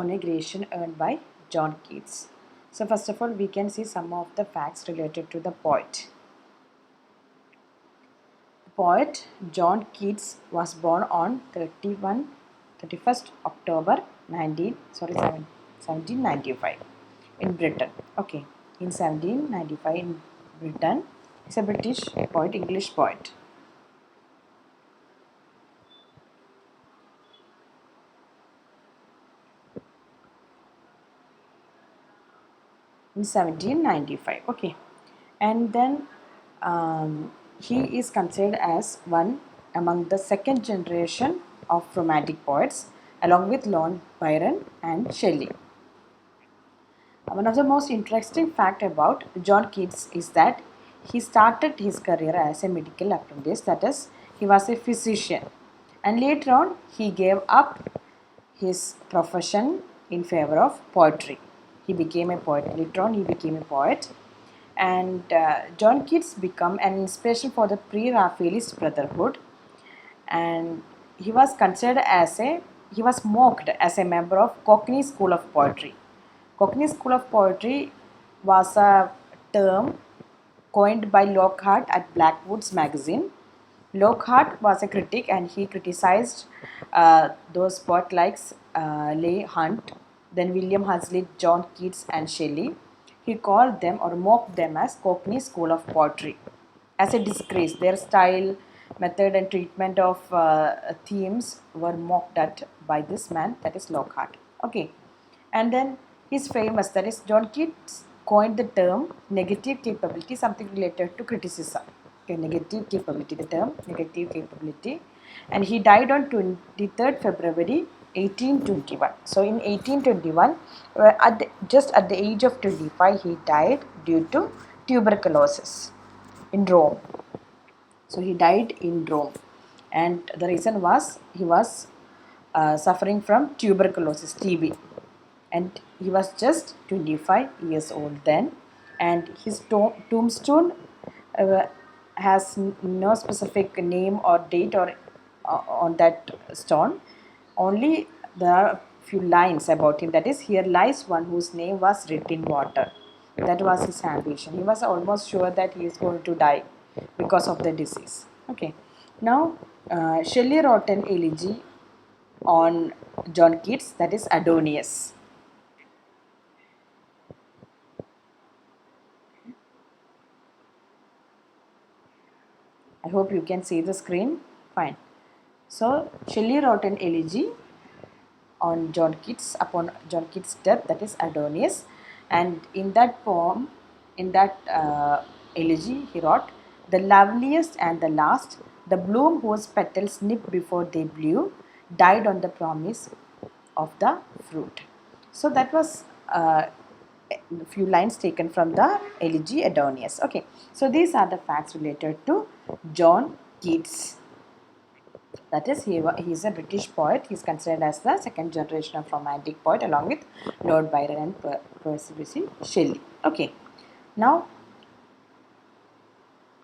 Remuneration earned by John Keats. So first of all, we can see some of the facts related to the poet. The poet John Keats was born on 31st October 1795 in Britain. Okay, in 1795 in Britain. He's a British poet, English poet. In 1795. Okay, and then he is considered as one among the second generation of romantic poets, along with Lord Byron and Shelley. One of the most interesting fact about John Keats is that he started his career as a medical apprentice, that is, he was a physician, and later on he gave up his profession in favor of poetry. He became a poet. Later on, he became a poet, and John Keats became an inspiration for the pre-Raphaelist Brotherhood, and he was he was mocked as a member of Cockney School of Poetry. Cockney School of Poetry was a term coined by Lockhart at Blackwood's magazine. Lockhart was a critic and he criticized those poets like Leigh Hunt, then William Hazlitt, John Keats, and Shelley. He called them or mocked them as Cockney School of Poetry as a disgrace. Their style, method, and treatment of themes were mocked at by this man, that is Lockhart. Okay, and then he's famous, that is John Keats coined the term negative capability, something related to criticism. Okay, negative capability, the term negative capability, and he died on 23rd February 1821. So in 1821, just at the age of 25, he died due to tuberculosis in Rome. So he died in Rome, and the reason was he was suffering from tuberculosis, TB, and he was just 25 years old then. And his tombstone uh, has no specific name or date or on that stone. Only there are a few lines about him. That is, here lies one whose name was written in water. That was his ambition. He was almost sure that he is going to die because of the disease. Okay. Now, Shelley wrote an elegy on John Keats, that is Adonais. I hope you can see the screen. Fine. So, Shelley wrote an elegy on John Keats upon John Keats' death, that is Adonais, and in that poem, in that elegy, he wrote, "The loveliest and the last, the bloom whose petals nipped before they blew, died on the promise of the fruit." So that was a few lines taken from the elegy Adonais. Okay, so these are the facts related to John Keats. That is, he is a British poet. He is considered as the second generation of romantic poet along with Lord Byron and Percy Shelley. Okay, now